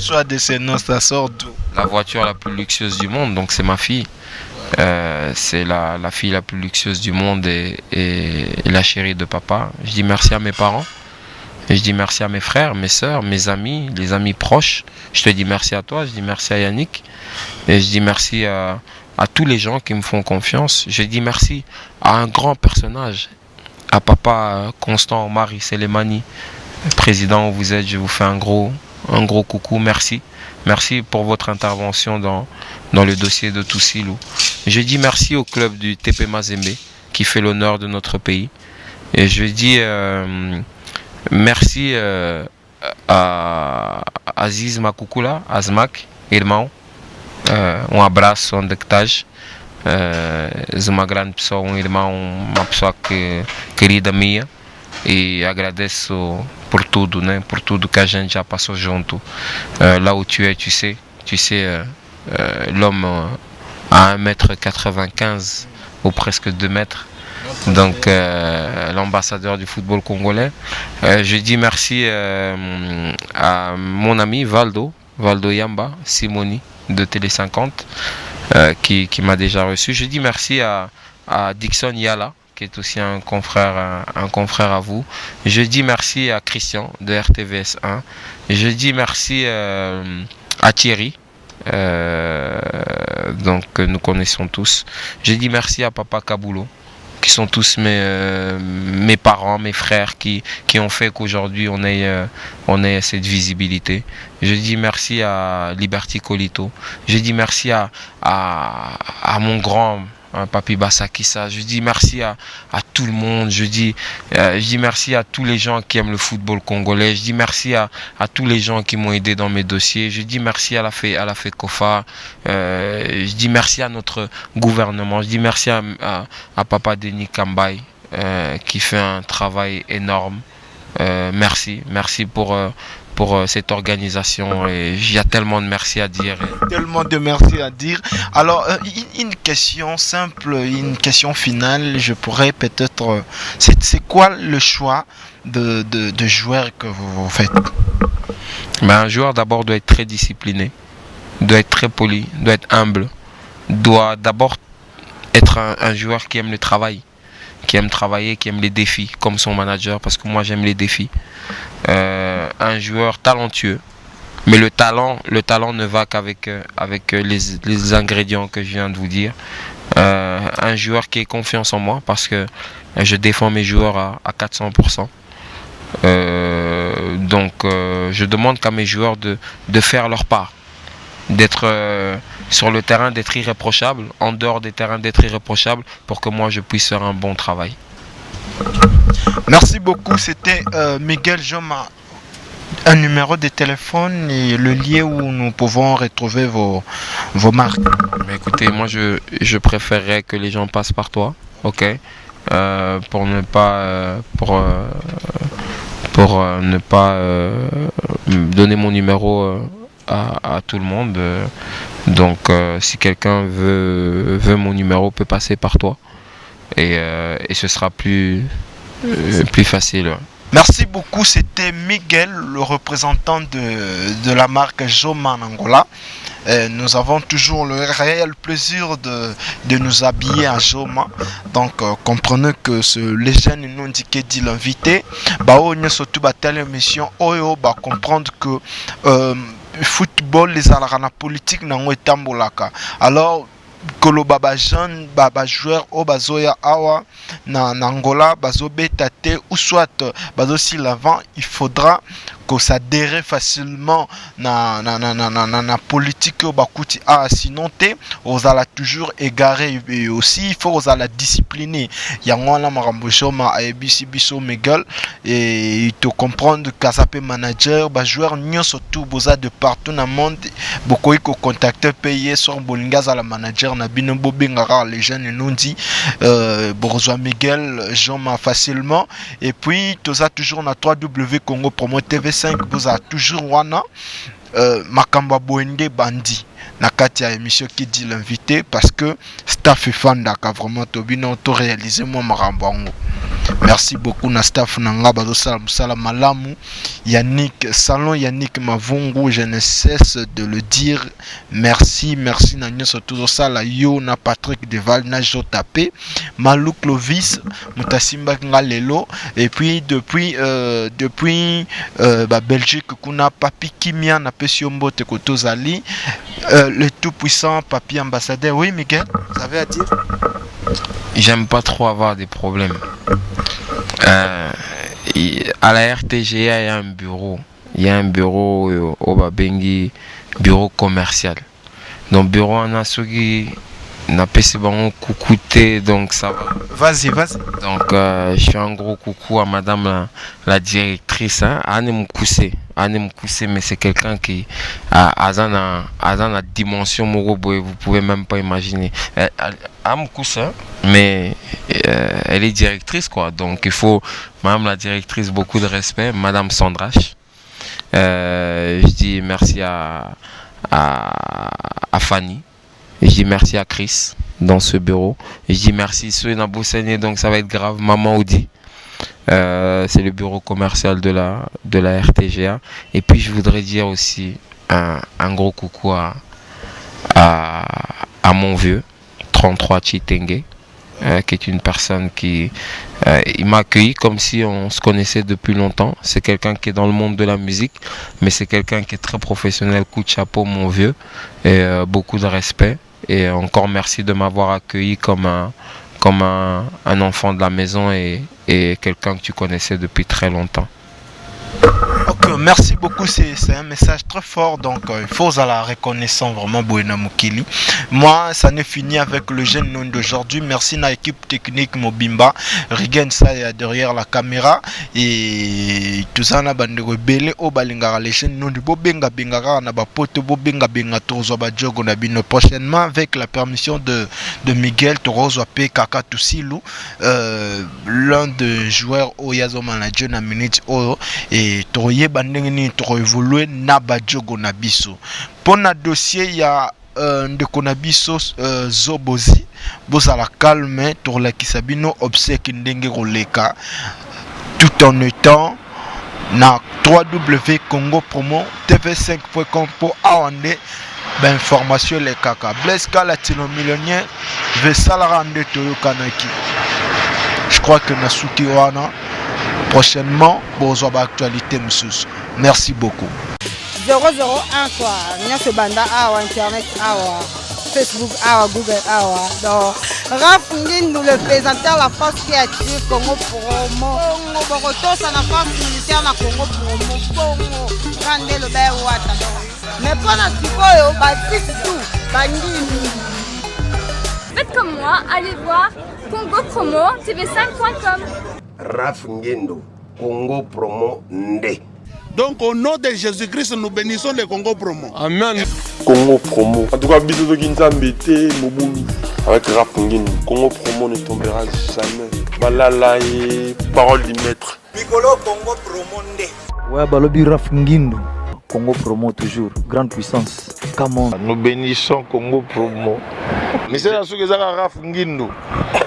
choix de ces noms, ça sort d'où? La voiture la plus luxueuse du monde, donc c'est ma fille. C'est la fille la plus luxueuse du monde et la chérie de papa. Je dis merci à mes parents. Et je dis merci à mes frères, mes soeurs, mes amis, les amis proches. Je te dis merci à toi, je dis merci à Yannick. Et je dis merci à tous les gens qui me font confiance. Je dis merci à un grand personnage, à papa Constant Omari Selemani, président où vous êtes. Je vous fais un gros coucou, merci. Merci pour votre intervention dans le dossier de Toussilou. Je dis merci au club du TP Mazembe qui fait l'honneur de notre pays. Et je dis merci à Aziz Makukula, Azmak, irmão. Abraço onde que estás. És uma grande pessoa, irmão, uma pessoa querida minha. E agradeço por tudo, né? Por tudo que a gente já passou junto. Là où tu es, tu sais l'homme à 1m95 ou presque 2 mètres. Donc l'ambassadeur du football congolais. Je dis merci à mon ami Valdo Yamba Simoni de Télé 50 qui m'a déjà reçu. Je dis merci à Dixon Yala, qui est aussi un confrère à vous. Je dis merci à Christian de RTVS 1. Je dis merci à Thierry que nous connaissons tous. Je dis merci à Papa Kabulo, qui sont tous mes parents, mes frères, qui ont fait qu'aujourd'hui on ait cette visibilité. Je dis merci à Liberty Colito. Je dis merci à mon grand Papi Bassakissa. Je dis merci à tout le monde. Je dis merci à tous les gens qui aiment le football congolais. Je dis merci à tous les gens qui m'ont aidé dans mes dossiers. Je dis merci à la FECOFA. Je dis merci à notre gouvernement. Je dis merci à Papa Denis Kambay qui fait un travail énorme. Merci pour cette organisation, et il y a tellement de merci à dire. Tellement de merci à dire. Alors, une question simple, une question finale, je pourrais peut-être... C'est quoi le choix de joueur que vous faites? Un joueur d'abord doit être très discipliné, doit être très poli, doit être humble, doit d'abord être un joueur qui aime le travail, qui aime travailler, qui aime les défis, comme son manager, parce que moi j'aime les défis. Un joueur talentueux, mais le talent ne va qu'avec les ingrédients que je viens de vous dire. Un joueur qui ait confiance en moi, parce que je défends mes joueurs à 400%. Donc je demande qu'à mes joueurs de faire leur part, d'être sur le terrain, d'être irréprochable, en dehors des terrains d'être irréprochable, pour que moi je puisse faire un bon travail. Merci beaucoup, c'était Miguel Joma. Un numéro de téléphone et le lieu où nous pouvons retrouver vos marques. Mais écoutez, moi je préférerais que les gens passent par toi, ok, pour ne pas donner mon numéro à tout le monde. Donc si quelqu'un veut mon numéro, peut passer par toi, et ce sera plus facile. Merci beaucoup, c'était Miguel, le représentant de la marque Joma en Angola. Nous avons toujours le réel plaisir de nous habiller à Joma. Donc comprenez que les jeunes nous indiquent dit l'invité. On surtout telle émission va comprendre que football les alarana politique n'ont été tambolaka. Alors Kolo baba jeune baba joueur au bazoya awa na Angola bazo betate ou soit bazo si l'avant, il faudra que ça adhère facilement na politique au bakuti sinon te aux ala toujours égaré, et aussi il faut aux ala discipliner yango na marambo choma abc biso Miguel, et il te comprendre qu'asape manager ba joueur nyo surtout boza de partout na monde beaucoup ko contacter payer sur bolinga za la manager na bino bobengara les jeunes nous dit borozwa Miguel Joma facilement, et puis toza toujours na 3W Congo Promo TV5 vous a toujours wana makamba boende bandi na kati ya émission qui dit l'invité, parce que staff fanda ka vraiment tobino to réaliser moi marambango. Merci beaucoup na staff nanga bazo sala malamu. Yannick Salon, Yannick Mavungu, je ne cesse de le dire. Merci na nyoso toujours sala yo na Patrick Deval na Jotapé, Malou Clovis, Mutasimba Ngalelo, et puis depuis Belgique kuna Papi Kimia na Pesiombo Tekotozali, le tout puissant Papi ambassadeur. Oui Miguel, vous avez à dire? J'aime pas trop avoir des problèmes. À la RTGA, il y a un bureau. Il y a un bureau au Babengi, bureau commercial. Donc, bureau en Asugi, n'a pas si bon coucouté, donc ça va. Vas-y. Donc, je fais un gros coucou à madame la directrice, Anne Moukoussé, mais c'est quelqu'un qui a la dimension Morobo, vous pouvez même pas imaginer. Anne Moukoussé, mais elle est directrice, quoi. Donc, il faut, madame la directrice, beaucoup de respect, madame Sandrache. Je dis merci à Fanny. Je dis merci à Chris dans ce bureau. Je dis merci ceux dans Boussaigné, donc ça va être grave. Maman Audi, c'est le bureau commercial de la RTGA. Et puis je voudrais dire aussi un gros coucou à mon vieux 33 Chitenge, qui est une personne qui il m'a accueilli comme si on se connaissait depuis longtemps. C'est quelqu'un qui est dans le monde de la musique, mais c'est quelqu'un qui est très professionnel. Coup de chapeau mon vieux, et beaucoup de respect. Et encore merci de m'avoir accueilli comme un enfant de la maison et quelqu'un que tu connaissais depuis très longtemps. Ok, merci beaucoup, c'est un message très fort, donc il faut à la reconnaissance vraiment Boena Mukili. Moi, ça n'est fini avec le jeune nom d'aujourd'hui. Merci à l'équipe technique Mobimba, Rigen ça derrière la caméra et tout ça na bande rebelle au balingara les jeunes nom de Bobenga Bengara na ba poto Bobenga Benga Tozo ba jogo na bino prochainement avec la permission de Miguel Torozo P Kaka Tusilu, l'un des joueurs au Yazo manager na minute o et Toye bandengeni to évoluer na ba jogo na biso. Pour na dossier il y a de konabiso Zobozi bozala calme pour la kisabino obsèque ndenge roleka tout en étant na www.congopromo tv5.com pour awande ben information les kaka Blaise Latino millionnaire vesalara nde toyokanaki. Je crois que na suki wana prochainement bozwa ba actualité msusu. Merci beaucoup. 001 quoi, nyonso banda awa internet awa Facebook awa Google awa. Donc Raph Ngindu, le présentateur la force créative Congo Promo. Congo Boroto ça na force militaire na Congo Promo. Congo Rande le bel wata. Mais pendant sikoyo ba tout bangini. Faites comme moi, allez voir Congo Promo tv5.com. Raph Ngindu, Congo Promo Nde. Donc au nom de Jésus-Christ, nous bénissons le Congo Promo. Amen. Congo Promo. En tout cas, bisous Kinzambe Mobulu. Avec Raph Ngindu, Congo Promo ne tombera jamais. Balala et parole du maître. Piccolo Congo Promo Nde. Ouais, balobi Raph Ngindu. Congo Promo toujours, grande puissance. Come on. Nous bénissons Congo Promo. Mais c'est la chose que Raph Ngindu,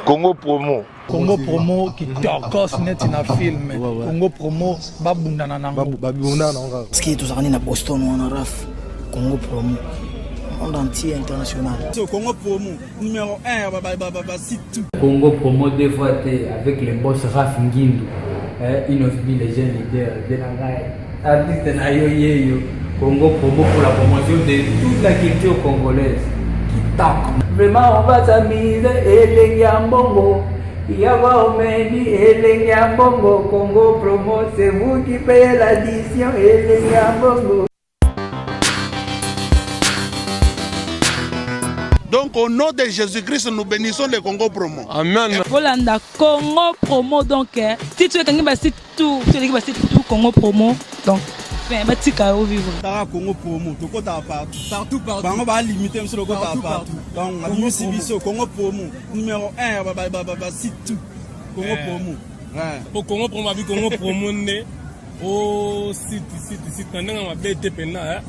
Congo Promo. Congo Promo qui tokos net na film. Congo Promo babundana nango. Babundana nango. Ce qui est tous na Boston on a Raph. Congo Promo. Monde entier international. Congo Promo numéro 1 site tout. Congo Promo deux fois avec les boss Raph Ngindu. Inosbi les jeunes leaders de la Gaïa. Artiste na yo. Congo Promo pour la promotion de toute la culture congolaise. Qui tape. Vraiment on va s'amuser et les Yambongo. Yawa Omeni et les Yambongo. Congo Promo, c'est vous qui payez l'addition et les Yambongo. Donc au nom de Jésus-Christ, nous bénissons le Congo Promo. Amen. Volanda Congo Promo donc si tu es quelqu'un qui tout Congo Promo donc batika au vivre. Congo Promo, tu côté partout. Bango ba limiter monsieur le côté partout. Donc on biso Congo Promo numéro 1 site tout. Congo Promo. Ouais. Pour Congo Promo avec Congo Promo né au site quand on a été pena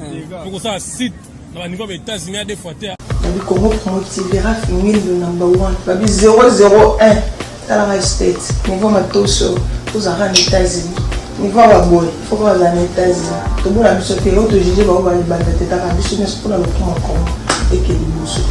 pour ça site au niveau des États-Unis des fois le Congo Promo TV Raph Ngindu number 1 babi 001 dans la state niveau matoso aux États-Unis. Niveau à boy, il faut qu'on ait les États-Unis. Tout le monde a mis ce pays, autre juge va avoir les bandes de tête à la biche, mais c'est pour le Congo et que les